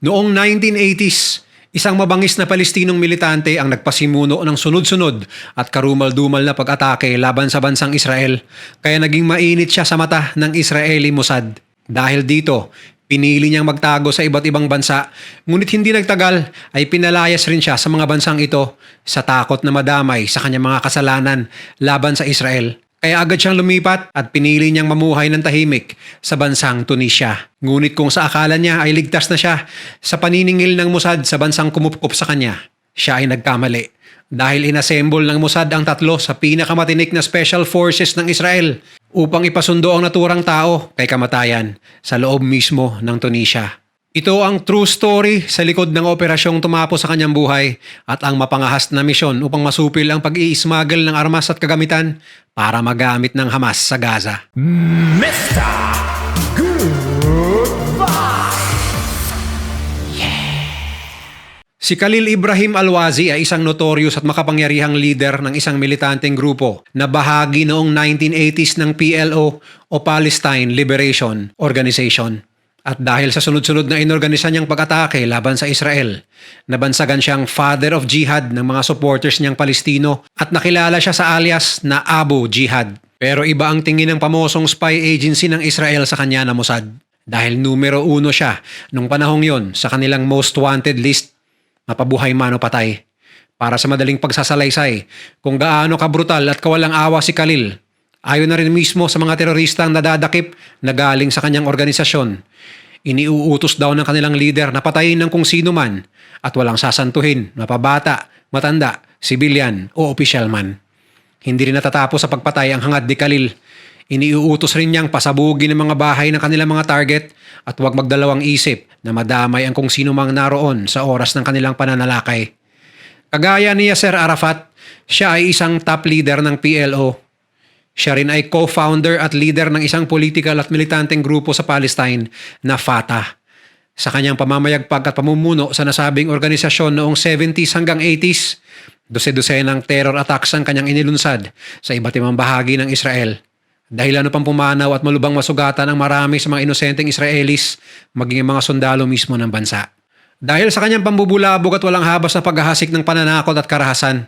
Noong 1980s, isang mabangis na Palestinong militante ang nagpasimuno ng sunod-sunod at karumal-dumal na pag-atake laban sa bansang Israel, kaya naging mainit siya sa mata ng Israeli Mossad. Dahil dito, pinili niyang magtago sa iba't ibang bansa, ngunit hindi nagtagal ay pinalayas rin siya sa mga bansang ito sa takot na madamay sa kanyang mga kasalanan laban sa Israel. Kaya agad siyang lumipat at pinili niyang mamuhay ng tahimik sa bansang Tunisia. Ngunit kung sa akala niya ay ligtas na siya sa paniningil ng Mossad sa bansang kumupkop sa kanya, siya ay nagkamali. Dahil inassemble ng Mossad ang tatlo sa pinakamatinik na special forces ng Israel upang ipasundo ang naturang tao kay kamatayan sa loob mismo ng Tunisia. Ito ang true story sa likod ng operasyong tumapo sa kanyang buhay at ang mapangahas na misyon upang masupil ang pag-i-smuggle ng armas at kagamitan para magamit ng Hamas sa Gaza. Mr. Goodbye! Si Khalil Ibrahim Al-Wazi ay isang notorious at makapangyarihang leader ng isang militanteng grupo na bahagi noong 1980s ng PLO o Palestine Liberation Organization. At dahil sa sunod-sunod na inorganisa niyang pag-atake laban sa Israel, nabansagan siyang father of jihad ng mga supporters niyang Palestino at nakilala siya sa alias na Abu Jihad. Pero iba ang tingin ng pamosong spy agency ng Israel sa kanya na Mossad. Dahil numero 1 siya nung panahong yon sa kanilang most wanted list, mapabuhay man o patay. Para sa madaling pagsasalaysay kung gaano kabrutal at kawalang awa si Khalil, ayon na rin mismo sa mga teroristang nadadakip na galing sa kanyang organisasyon. Iniuutos daw ng kanilang leader na patayin ng kung sino man at walang sasantuhin, mapabata, matanda, sibilyan o opisyal man. Hindi rin natatapos sa pagpatay ang hangad ni Khalil. Iniuutos rin niyang pasabugin ng mga bahay ng kanilang mga target at huwag magdalawang isip na madamay ang kung sino mang naroon sa oras ng kanilang pananalakay. Kagaya ni Yasser Arafat, siya ay isang top leader ng PLO. Siya rin ay co-founder at leader ng isang political at militanteng grupo sa Palestine na Fatah. Sa kanyang pamamayagpag at pamumuno sa nasabing organisasyon noong 70s hanggang 80s, dose-dosenang terror attacks ang kanyang inilunsad sa iba't ibang bahagi ng Israel. Dahil ano pang pumanaw at malubang masugatan ang marami sa mga inosenteng Israelis, maging ang mga sundalo mismo ng bansa. Dahil sa kanyang pambubulabog at walang habas na paghahasik ng pananakot at karahasan,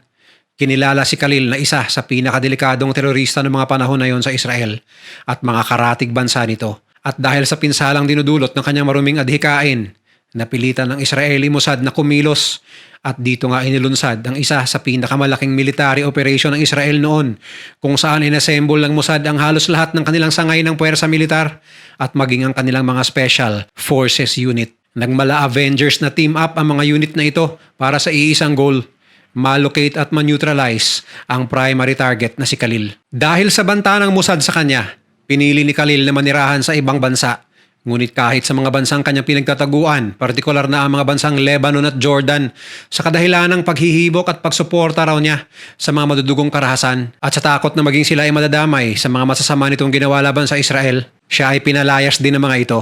kinilala si Khalil na isa sa pinakadelikadong terorista ng mga panahon na yon sa Israel at mga karatig bansa nito. At dahil sa pinsalang dinudulot ng kanyang maruming adhikain, napilitan ng Israeli Mossad na kumilos at dito nga inilunsad ang isa sa pinakamalaking military operation ng Israel noon kung saan inassemble ng Mossad ang halos lahat ng kanilang sangay ng puwersa militar at maging ang kanilang mga special forces unit. Nagmala Avengers na team up ang mga unit na ito para sa iisang goal: malocate at maneutralize ang primary target na si Khalil. Dahil sa banta ng Mossad sa kanya, pinili ni Khalil na manirahan sa ibang bansa. Ngunit kahit sa mga bansang kanyang pinagtataguan, partikular na ang mga bansang Lebanon at Jordan, sa kadahilan ng paghihibok at pagsuporta raw niya sa mga madudugong karahasan at sa takot na maging sila ay madadamay sa mga masasama nitong ginawa laban sa Israel, siya ay pinalayas din ng mga ito.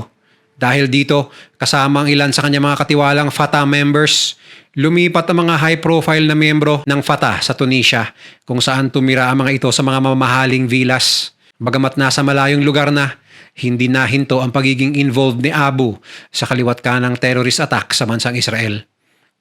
Dahil dito, kasama ang ilan sa kanyang mga katiwalang Fatah members, lumipat ang mga high-profile na miyembro ng Fatah sa Tunisia kung saan tumira ang mga ito sa mga mamahaling villas. Bagamat nasa malayong lugar na, hindi nahinto ang pagiging involved ni Abu sa kaliwat kanang terrorist attack sa bansang Israel.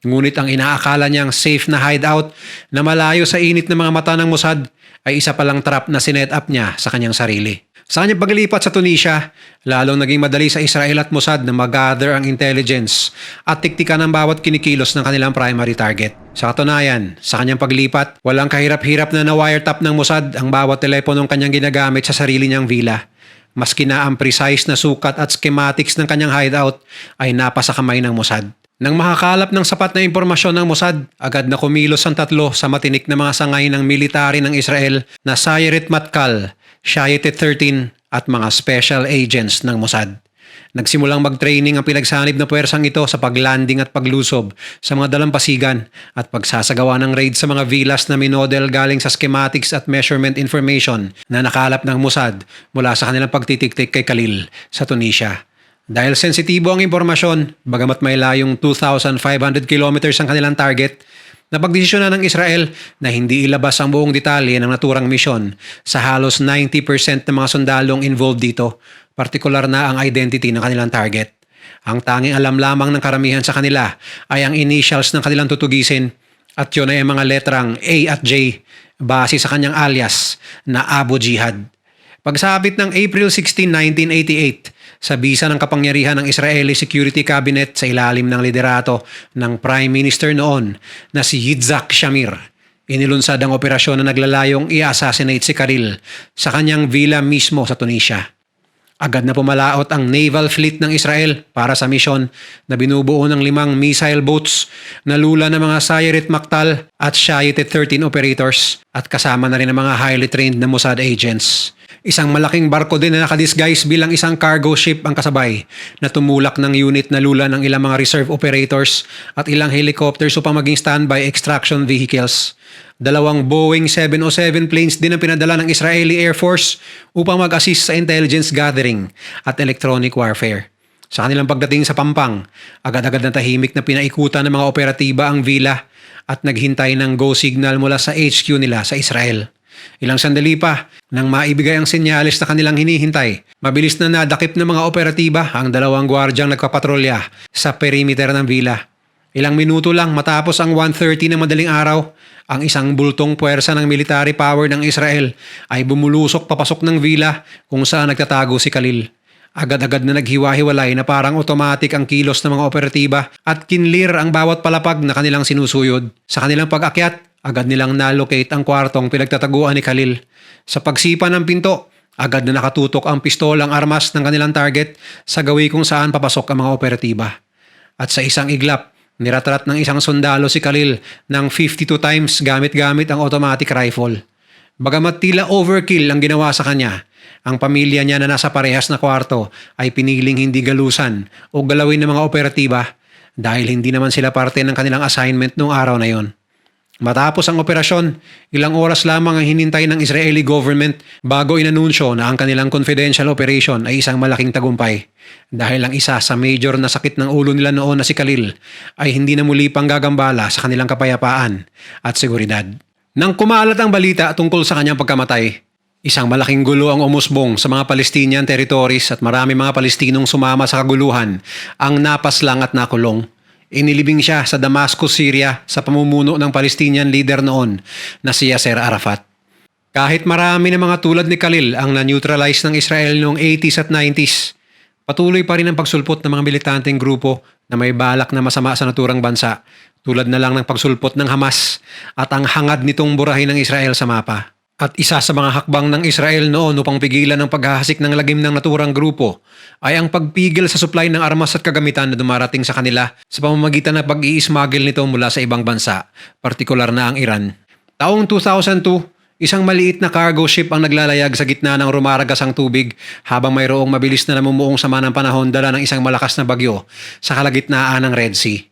Ngunit ang inaakala niyang safe na hideout na malayo sa init ng mga mata ng Mossad ay isa palang trap na sinet up niya sa kanyang sarili. Sa kanyang paglipat sa Tunisia, lalong naging madali sa Israel at Mossad na mag-gather ang intelligence at tiktikan ang bawat kinikilos ng kanilang primary target. Sa katunayan, sa kanyang paglipat, walang kahirap-hirap na na-wiretap ng Mossad ang bawat teleponong kanyang ginagamit sa sarili niyang villa. Maski na ang precise na sukat at schematics ng kanyang hideout ay napasa kamay ng Mossad. Nang makakalap ng sapat na impormasyon ng Mossad, agad na kumilos ang tatlo sa matinik na mga sangay ng military ng Israel na Sayeret Matkal, Shayetet 13 at mga special agents ng Mossad. Nagsimulang mag-training ang pinagsanib na puwersang ito sa paglanding at paglusob sa mga dalampasigan at pagsasagawa ng raid sa mga villas na minodel galing sa schematics at measurement information na nakalap ng Mossad mula sa kanilang pagtitiktik kay Khalil sa Tunisia. Dahil sensitibo ang impormasyon, bagamat may layong 2,500 kilometers ang kanilang target, napagdesisyonan ng Israel na hindi ilabas ang buong detalye ng naturang misyon sa halos 90% ng mga sundalong involved dito, partikular na ang identity ng kanilang target. Ang tanging alam lamang ng karamihan sa kanila ay ang initials ng kanilang tutugisin at yun ay ang mga letrang A at J base sa kanyang alias na Abu Jihad. Pagsapit ng April 16, 1988, sa bisa ng kapangyarihan ng Israeli Security Cabinet sa ilalim ng liderato ng Prime Minister noon na si Yitzhak Shamir, inilunsad ang operasyon na naglalayong i-assassinate si Khalil sa kanyang villa mismo sa Tunisia. Agad na pumalaot ang naval fleet ng Israel para sa misyon na binubuo ng 5 missile boats na lula ng mga Sayeret Maktal at Shayetet 13 operators at kasama na rin ang mga highly trained na Mossad agents. Isang malaking barko din na nakadisguise bilang isang cargo ship ang kasabay na tumulak ng unit na lula ng ilang mga reserve operators at ilang helicopters upang maging standby extraction vehicles. 2 Boeing 707 planes din ang pinadala ng Israeli Air Force upang mag-assist sa intelligence gathering at electronic warfare. Sa kanilang pagdating sa Pampang, agad-agad na tahimik na pinaikutan ng mga operatiba ang villa at naghintay ng go signal mula sa HQ nila sa Israel. Ilang sandali pa, nang maibigay ang senyales na kanilang hinihintay, mabilis na nadakip ng mga operatiba ang 2 gwardyang nagpapatrolya sa perimeter ng villa. Ilang minuto lang matapos ang 1:30 ng madaling araw, ang isang bultong puwersa ng military power ng Israel ay bumulusok papasok ng villa kung saan nagtatago si Khalil. Agad-agad na naghiwa-hiwalay na parang automatic ang kilos ng mga operatiba at kinlir ang bawat palapag na kanilang sinusuyod. Sa kanilang pag-akyat, agad nilang na-locate ang kwartong pinagtataguan ni Khalil. Sa pagsipa ng pinto, agad na nakatutok ang pistolang armas ng kanilang target sa gawi kung saan papasok ang mga operatiba. At sa isang iglap, niratrat ng isang sundalo si Khalil ng 52 times gamit-gamit ang automatic rifle. Bagamat tila overkill ang ginawa sa kanya, ang pamilya niya na nasa parehas na kwarto ay piniling hindi galusan o galawin ng mga operatiba dahil hindi naman sila parte ng kanilang assignment noong araw na yon. Matapos ang operasyon, ilang oras lamang ang hinintay ng Israeli government bago inanunsyo na ang kanilang confidential operation ay isang malaking tagumpay. Dahil ang isa sa major na sakit ng ulo nila noon na si Khalil ay hindi na muli pang gagambala sa kanilang kapayapaan at seguridad. Nang kumalat ang balita tungkol sa kanyang pagkamatay, isang malaking gulo ang umusbong sa mga Palestinian territories at marami mga Palestinong sumama sa kaguluhan ang napaslang at nakulong. Inilibing siya sa Damascus, Syria sa pamumuno ng Palestinian leader noon na si Yasser Arafat. Kahit marami ng mga tulad ni Khalil ang na-neutralize ng Israel noong 80s at 90s, patuloy pa rin ang pagsulpot ng mga militanteng grupo na may balak na masama sa naturang bansa, tulad na lang ng pagsulpot ng Hamas at ang hangad nitong burahin ng Israel sa mapa. At isa sa mga hakbang ng Israel noon upang pigilan ang paghahasik ng lagim ng naturang grupo ay ang pagpigil sa supply ng armas at kagamitan na dumarating sa kanila sa pamamagitan ng pag-i-smuggle nito mula sa ibang bansa, partikular na ang Iran. Taong 2002, isang maliit na cargo ship ang naglalayag sa gitna ng rumaragasang tubig habang mayroong mabilis na namumuong sama ng panahon dala ng isang malakas na bagyo sa kalagitnaan ng Red Sea.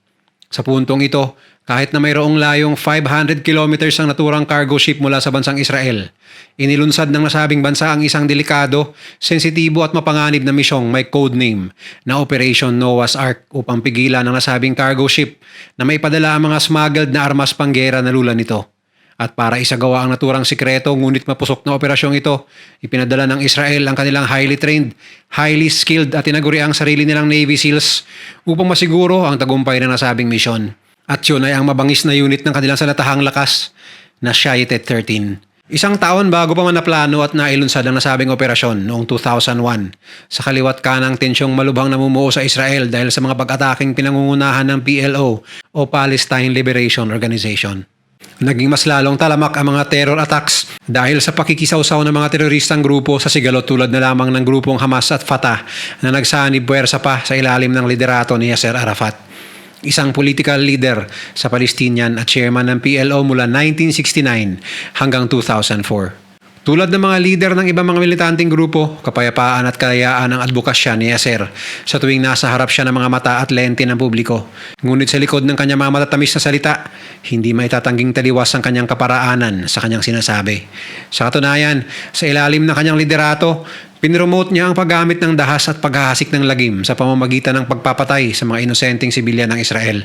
Sa puntong ito, kahit na mayroong layong 500 kilometers ang naturang cargo ship mula sa bansang Israel, inilunsad ng nasabing bansa ang isang delikado, sensitibo at mapanganib na misyong may codename na Operation Noah's Ark upang pigilan ang nasabing cargo ship na may padala ang mga smuggled na armas panggera na lula nito. At para isagawa ang naturang sikreto ngunit mapusok na operasyong ito, ipinadala ng Israel ang kanilang highly trained, highly skilled at tinaguriang sarili nilang Navy SEALs upang masiguro ang tagumpay ng nasabing misyon. At yun ay ang mabangis na unit ng kanilang salatahang lakas na Shayetet 13. Isang taon bago pa man naplano at nailunsad ang nasabing operasyon noong 2001 sa kaliwat kanang tensyong malubhang namumuo sa Israel dahil sa mga pag-ataking pinangungunahan ng PLO o Palestine Liberation Organization. Naging mas lalong talamak ang mga terror attacks dahil sa pakikisawsaw ng mga teroristang grupo sa sigalot tulad na lamang ng grupong Hamas at Fatah na nagsanib puwersa pa sa ilalim ng liderato ni Yasser Arafat, isang political leader sa Palestinian at chairman ng PLO mula 1969 hanggang 2004. Tulad ng mga leader ng ibang mga militanteng grupo, kapayapaan at kalayaan ang advokasya ni Yasser sa tuwing nasa harap siya ng mga mata at lente ng publiko. Ngunit sa likod ng kanyang mga matatamis na salita, hindi maitatangking taliwas ang kanyang kaparaanan sa kanyang sinasabi. Sa katunayan, sa ilalim ng kanyang liderato, pinromote niya ang paggamit ng dahas at paghahasik ng lagim sa pamamagitan ng pagpapatay sa mga inosenteng sibilyan ng Israel.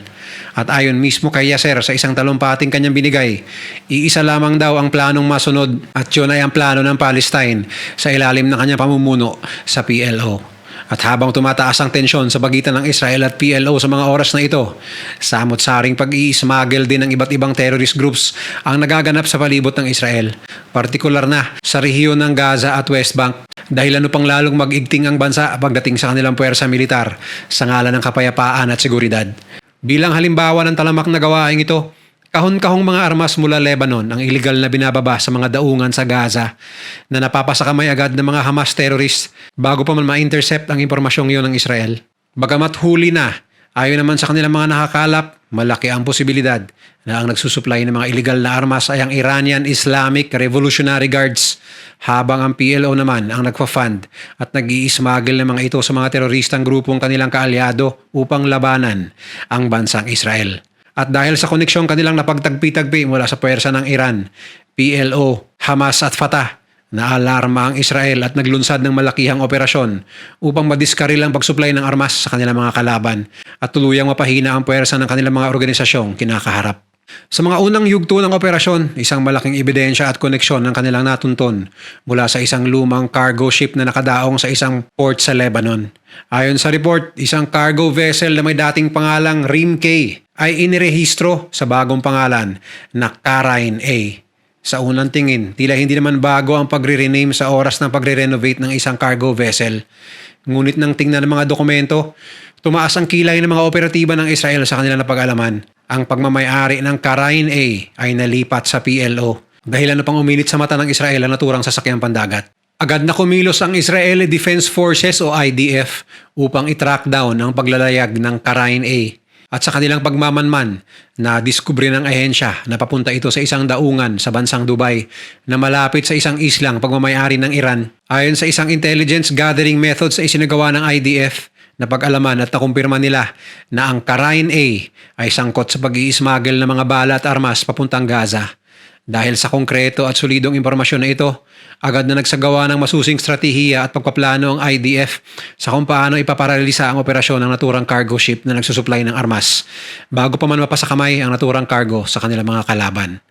At ayon mismo kay Yasser sa isang talumpating kanyang binigay, iisa lamang daw ang planong masunod at yun ay ang plano ng Palestine sa ilalim ng kanyang pamumuno sa PLO. At habang tumataas ang tensyon sa pagitan ng Israel at PLO sa mga oras na ito, samot-saring pag-i-smuggle din ng iba't ibang terrorist groups ang nagaganap sa palibot ng Israel, partikular na sa rehiyon ng Gaza at West Bank, dahil ano pang lalong mag-igting ang bansa pagdating sa kanilang puwersa militar sa ngalan ng kapayapaan at seguridad. Bilang halimbawa ng talamak na gawain ito, kahon-kahong mga armas mula Lebanon ang iligal na binababa sa mga daungan sa Gaza na napapasakamay agad ng mga Hamas terrorists bago pa man ma-intercept ang impormasyong iyon ng Israel. Bagamat huli na, ayon naman sa kanilang mga nakakalap, malaki ang posibilidad na ang nagsusupply ng mga iligal na armas ay ang Iranian Islamic Revolutionary Guards, habang ang PLO naman ang nagpa-fund at nag-i-smuggle ng mga ito sa mga teroristang grupong kanilang kaalyado upang labanan ang bansang Israel. At dahil sa koneksyong kanilang napagtagpi-tagpi mula sa puwersa ng Iran, PLO, Hamas at Fatah, naalarma ang Israel at naglunsad ng malakihang operasyon upang madiskaril ang pagsuplay ng armas sa kanilang mga kalaban at tuluyang mapahina ang puwersa ng kanilang mga organisasyong kinakaharap. Sa mga unang yugto ng operasyon, isang malaking ebidensya at koneksyon ng kanilang natunton mula sa isang lumang cargo ship na nakadaong sa isang port sa Lebanon. Ayon sa report, isang cargo vessel na may dating pangalang Rim K ay inirehistro sa bagong pangalan na Karain A. Sa unang tingin, tila hindi naman bago ang pagre-rename sa oras ng pagre-renovate ng isang cargo vessel. Ngunit nang tingnan ng mga dokumento, tumaas ang kilay ng mga operatiba ng Israel sa kanilang napag-alaman. Ang pagmamayari ng Karain A ay nalipat sa PLO dahil ano pang uminit sa mata ng Israel ang naturang sasakyang pandagat. Agad na kumilos ang Israeli Defense Forces o IDF upang i-track down ang paglalayag ng Karain A. At sa kanilang pagmamanman, na-diskubre ng ahensya na papunta ito sa isang daungan sa bansang Dubai na malapit sa isang islang pagmamayari ng Iran. Ayon sa isang intelligence gathering methods sa isinagawa ng IDF, napag-alaman at nakumpirma nila na ang Karain A ay sangkot sa pag-i-smuggle ng mga bala at armas papuntang Gaza. Dahil sa konkreto at solidong impormasyon na ito, agad na nagsagawa ng masusing stratehiya at pagpaplano ang IDF sa kung paano ipaparalisa ang operasyon ng naturang cargo ship na nagsusupply ng armas bago pa man mapasakamay ang naturang cargo sa kanilang mga kalaban.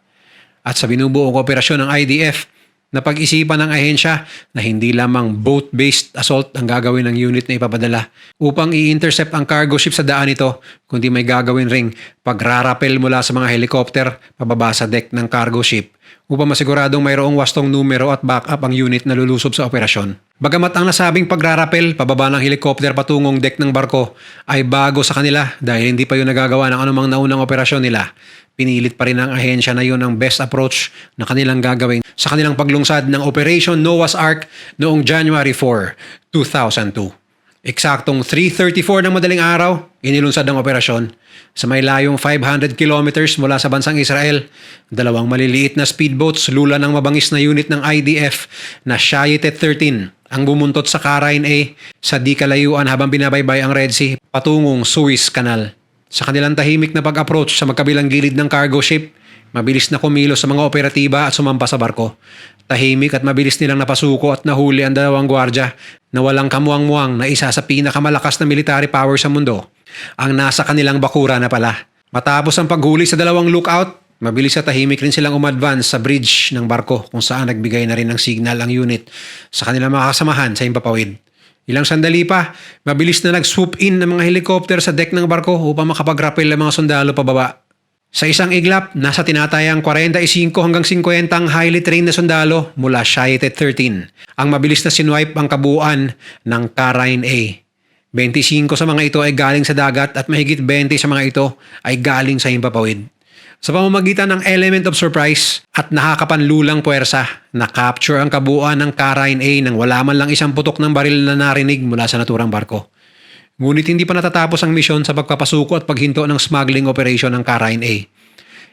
At sa binubuong operasyon ng IDF, napag-isipan ng ahensya na hindi lamang boat-based assault ang gagawin ng unit na ipapadala upang i-intercept ang cargo ship sa daan ito, kundi may gagawin ring pagrarapel mula sa mga helicopter pababa sa deck ng cargo ship upang masiguradong mayroong wastong numero at backup ang unit na lulusob sa operasyon. Bagamat ang nasabing pagrarapel pababa ng helicopter patungong deck ng barko ay bago sa kanila dahil hindi pa yun nagagawa ng anumang naunang operasyon nila, pinilit pa rin ng ahensya na yun ang best approach na kanilang gagawin sa kanilang paglungsad ng Operation Noah's Ark noong January 4, 2002. Eksaktong 3:34 ng madaling araw, inilunsad ang operasyon sa may layong 500 kilometers mula sa bansang Israel. Dalawang maliliit na speedboats lula ng mabangis na unit ng IDF na Shayetet 13 ang bumuntot sa Karain A sa di kalayuan habang binabaybay ang Red Sea patungong Suez Canal. Sa kanilang tahimik na pag-approach sa magkabilang gilid ng cargo ship, mabilis na kumilos sa mga operatiba at sumampa sa barko. Tahimik at mabilis nilang napasuko at nahuli ang dalawang gwardya na walang kamuang-muang na isa sa pinakamalakas na military power sa mundo. Ang nasa kanilang bakura na pala. Matapos ang paghuli sa dalawang lookout, mabilis at tahimik rin silang umadvance sa bridge ng barko kung saan nagbigay na rin ng signal ang unit sa kanilang mga kasamahan sa himpapawid. Ilang sandali pa, mabilis na nag-swoop in ng mga helicopter sa deck ng barko upang makapag-rappel ang mga sundalo pababa. Sa isang iglap, nasa tinatayang 45 hanggang 50 ang highly trained na sundalo mula Shayetet 13. Ang mabilis na sinwipe ang kabuuan ng Karain A. 25 sa mga ito ay galing sa dagat at mahigit 20 sa mga ito ay galing sa himpapawid. Sa pamamagitan ng element of surprise at nakakapanlulang puwersa, na-capture ang kabuuan ng Karain A nang wala man lang isang putok ng baril na narinig mula sa naturang barko. Ngunit hindi pa natatapos ang misyon sa pagpapasuko at paghinto ng smuggling operation ng Karain A.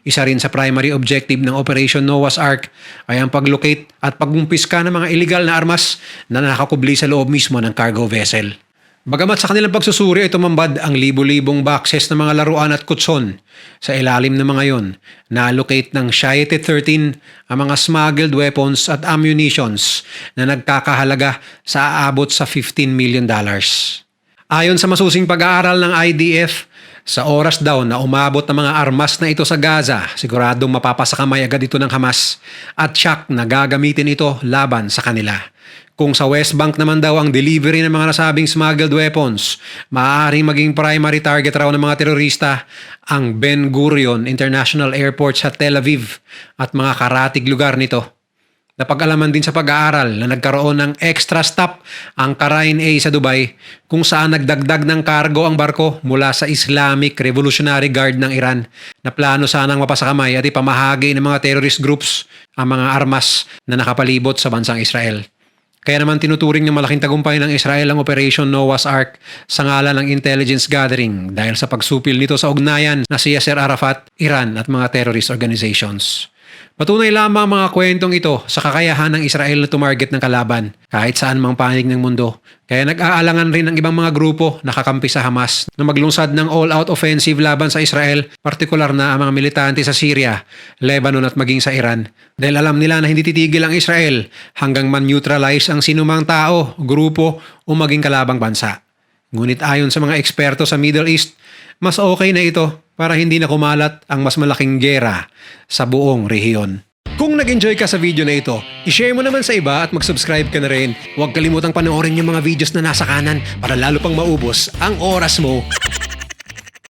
Isa rin sa primary objective ng Operation Noah's Ark ay ang paglocate at pagkumpiska ng mga illegal na armas na nakakubli sa loob mismo ng cargo vessel. Bagamat sa kanilang pagsusuri ay tumambad ang libu-libong boxes ng mga laruan at kutson, sa ilalim ng mga yon, na-allocate ng Shayetet 13 ang mga smuggled weapons at ammunitions na nagkakahalaga sa aabot sa $15 million. Ayon sa masusing pag-aaral ng IDF, sa oras daw na umabot ng mga armas na ito sa Gaza, siguradong mapapasakamay agad ito ng Hamas at tiyak na gagamitin ito laban sa kanila. Kung sa West Bank naman daw ang delivery ng mga nasabing smuggled weapons, maaaring maging primary target raw ng mga terorista ang Ben Gurion International Airport sa Tel Aviv at mga karatig lugar nito. Napag-alaman din sa pag-aaral na nagkaroon ng extra stop ang Karain A sa Dubai kung saan nagdagdag ng kargo ang barko mula sa Islamic Revolutionary Guard ng Iran na plano sanang mapasakamay at ipamahagi ng mga terrorist groups ang mga armas na nakapalibot sa bansang Israel. Kaya naman tinuturing ng malaking tagumpay ng Israel ang Operation Noah's Ark sa ngalan ng intelligence gathering dahil sa pagsupil nito sa ugnayan na si Yasser Arafat, Iran at mga terrorist organizations. Patunay lamang ang mga kwentong ito sa kakayahan ng Israel na tumarget ng kalaban kahit saan mang panig ng mundo. Kaya nag-aalangan rin ang ibang mga grupo na kakampi sa Hamas na maglungsad ng all-out offensive laban sa Israel, partikular na ang mga militante sa Syria, Lebanon at maging sa Iran. Dahil alam nila na hindi titigil ang Israel hanggang man-neutralize ang sinumang tao, grupo o maging kalabang bansa. Ngunit ayon sa mga eksperto sa Middle East, mas okay na ito para hindi na kumalat ang mas malaking gera sa buong rehiyon. Kung nag-enjoy ka sa video na ito, i-share mo naman sa iba at mag-subscribe ka na rin. Huwag kalimutang panoorin yung mga videos na nasa kanan para lalo pang maubos ang oras mo